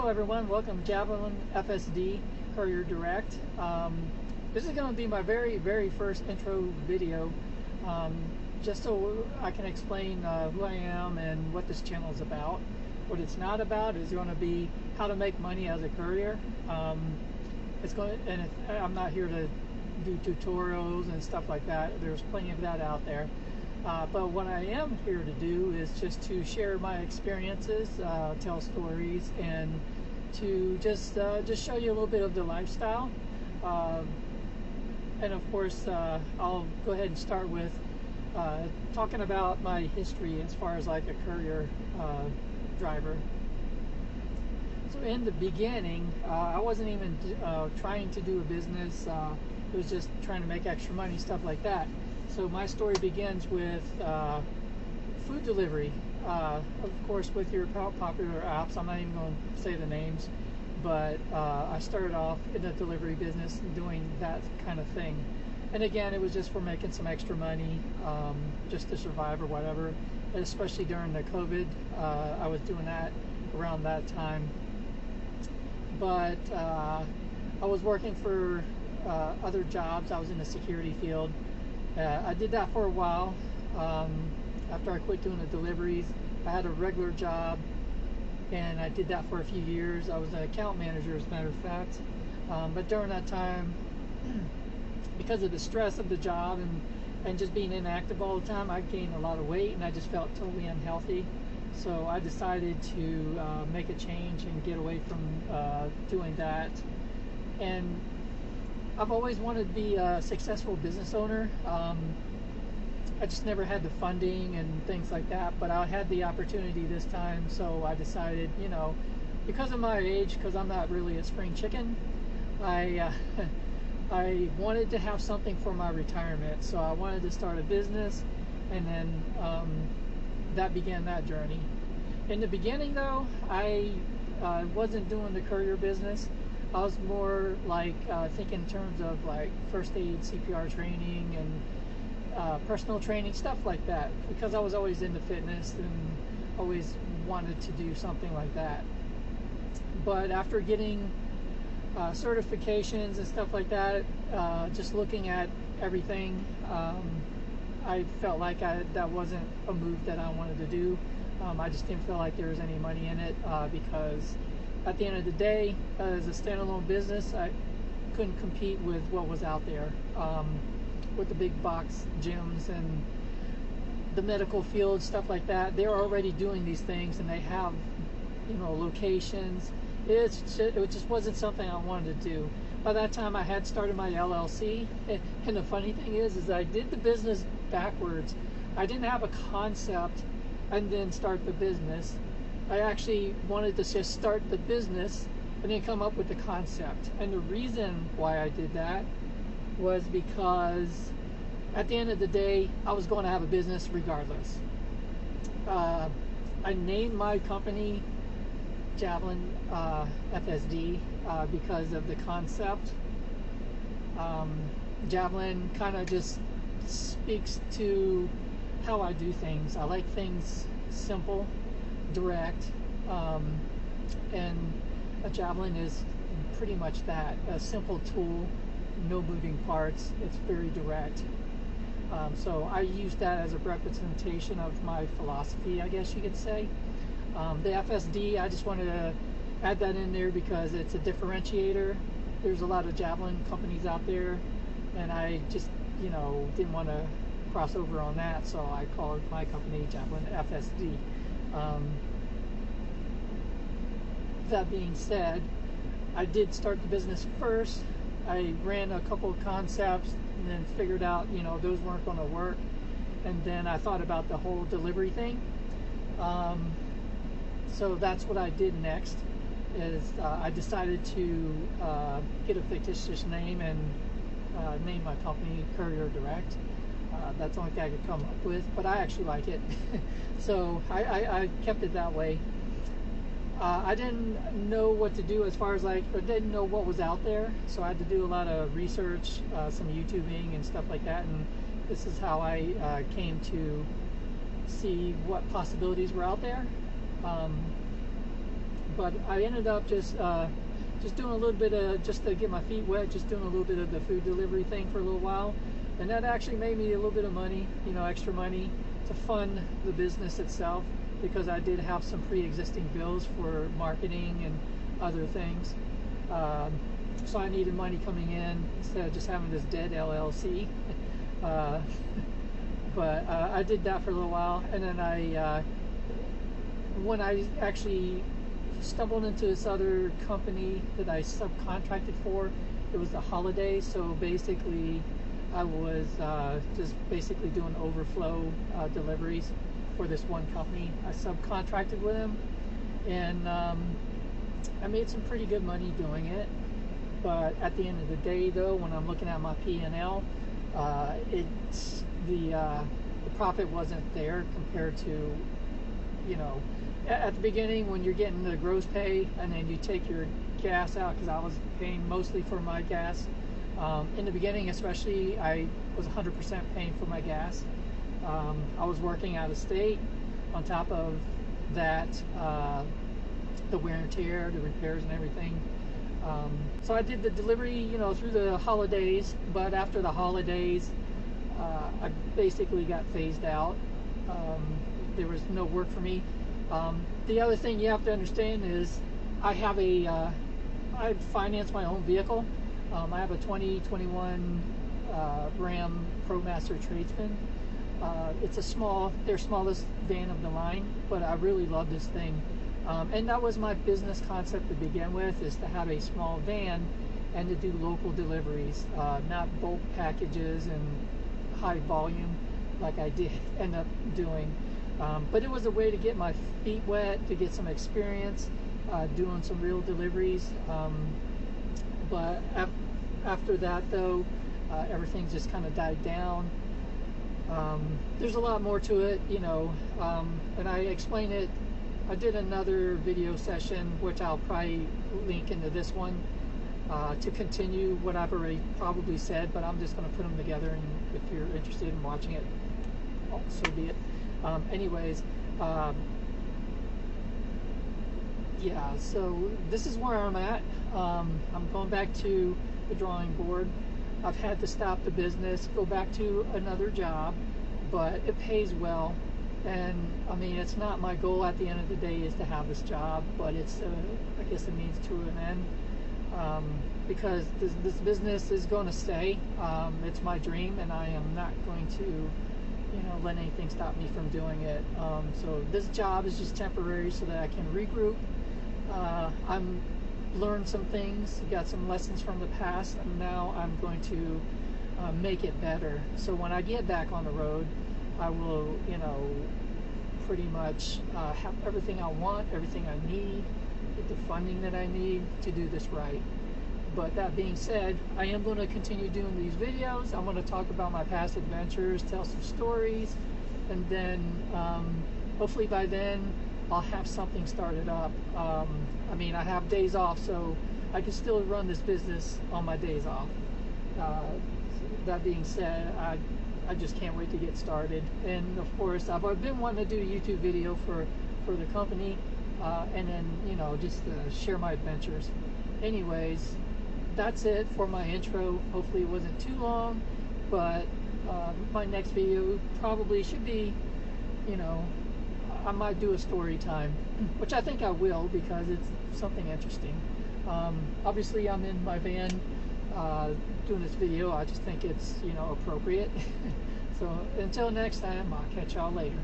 Hello everyone, welcome to Javelin FSD Courier Direct. This is going to be my very first intro video, just so I can explain who I am and what this channel is about. What it's not about is going to be how to make money as a courier. I'm not here to do tutorials and stuff like that. There's plenty of that out there. But what I am here to do is just to share my experiences, tell stories, and to just show you a little bit of the lifestyle. And of course, I'll go ahead and start with talking about my history as far as like a courier driver. So in the beginning, I wasn't even trying to do a business. It was just trying to make extra money, stuff like that. So my story begins with food delivery. Of course, with your popular apps, I'm not even going to say the names, but I started off in the delivery business doing that kind of thing. And again, it was just for making some extra money, just to survive or whatever. And especially during the COVID, I was doing that around that time. But I was working for other jobs. I was in the security field. I did that for a while. After I quit doing the deliveries, I had a regular job, and I did that for a few years. I was an account manager, as a matter of fact. But during that time, because of the stress of the job and just being inactive all the time, I gained a lot of weight, and I just felt totally unhealthy. So I decided to make a change and get away from doing that. And I've always wanted to be a successful business owner. I just never had the funding and things like that, but I had the opportunity this time, so I decided, you know, because of my age, because I'm not really a spring chicken, I wanted to have something for my retirement, so I wanted to start a business, and then that began that journey. In the beginning, though, I wasn't doing the courier business. I was more like thinking in terms of like first aid, CPR training, and personal training, stuff like that, because I was always into fitness and always wanted to do something like that. But after getting certifications and stuff like that, just looking at everything, I felt like that wasn't a move that I wanted to do. I just didn't feel like there was any money in it, because at the end of the day, as a standalone business, I couldn't compete with what was out there, with the big box gyms and the medical field, stuff like that. They're already doing these things, and they have, you know, locations. It just wasn't something I wanted to do. By that time, I had started my LLC, and the funny thing is I did the business backwards. I didn't have a concept and then start the business. I actually wanted to just start the business and then come up with the concept. And the reason why I did that was because at the end of the day, I was going to have a business regardless. I named my company Javelin FSD because of the concept. Javelin kind of just speaks to how I do things. I like things simple, direct, and a javelin is pretty much that, a simple tool, no moving parts. It's very direct. So I use that as a representation of my philosophy, I guess you could say. The FSD, I just wanted to add that in there because it's a differentiator. There's a lot of javelin companies out there, and I just, you know, didn't want to cross over on that, so I called my company Javelin FSD. That being said, I did start the business first. I ran a couple of concepts and then figured out, you know, those weren't going to work. And then I thought about the whole delivery thing. So that's what I did next, is I decided to get a fictitious name and name my company Courier Direct. That's the only thing I could come up with, but I actually like it. So I kept it that way. I didn't know what to do as far as I didn't know what was out there, so I had to do a lot of research, some YouTubing and stuff like that, and this is how I came to see what possibilities were out there. but I ended up just doing a little bit of, just to get my feet wet, just doing a little bit of the food delivery thing for a little while, and that actually made me a little bit of money, you know, extra money to fund the business itself, because I did have some pre-existing bills for marketing and other things. So I needed money coming in instead of just having this dead LLC. But I did that for a little while, and then when I actually stumbled into this other company that I subcontracted for, it was the holiday. So basically I was just basically doing overflow deliveries for this one company. I subcontracted with them, and I made some pretty good money doing it. But at the end of the day, though, when I'm looking at my P&L, the profit wasn't there compared to, you know, at the beginning when you're getting the gross pay and then you take your gas out, because I was paying mostly for my gas. In the beginning especially, I was 100% paying for my gas. I was working out of state. On top of that, the wear and tear, the repairs and everything. So I did the delivery, you know, through the holidays, but after the holidays, I basically got phased out. There was no work for me. The other thing you have to understand is I finance my own vehicle. I have a 2021 Ram ProMaster Tradesman. It's their smallest van of the line, but I really love this thing. And that was my business concept to begin with, is to have a small van and to do local deliveries, not bulk packages and high volume like I did end up doing. But it was a way to get my feet wet, to get some experience doing some real deliveries. But after that, though, everything just kind of died down. There's a lot more to it, you know, and I explain it. I did another video session, which I'll probably link into this one, to continue what I've already probably said, but I'm just going to put them together, and if you're interested in watching it, oh, so be it. Anyways, yeah, so this is where I'm at. I'm going back to the drawing board. I've had to stop the business, go back to another job, but it pays well. And I mean, it's not my goal at the end of the day is to have this job, but it's I guess a means to an end, because this business is going to stay. It's my dream, and I am not going to, you know, let anything stop me from doing it. So this job is just temporary so that I can regroup. I'm learned some things, got some lessons from the past, and now I'm going to make it better. So when I get back on the road, I will, you know, pretty much have everything I want, everything I need, get the funding that I need to do this right. But that being said, I am going to continue doing these videos. I'm going to talk about my past adventures, tell some stories, and then hopefully by then I'll have something started up. I mean, I have days off, so I can still run this business on my days off. That being said, I just can't wait to get started. And of course, I've been wanting to do a YouTube video for the company, and then, you know, just share my adventures. Anyways, that's it for my intro. Hopefully it wasn't too long, but my next video probably should be, you know, I might do a story time, which I think I will, because it's something interesting. Obviously I'm in my van doing this video. I just think it's, you know, appropriate. So until next time, I'll catch y'all later.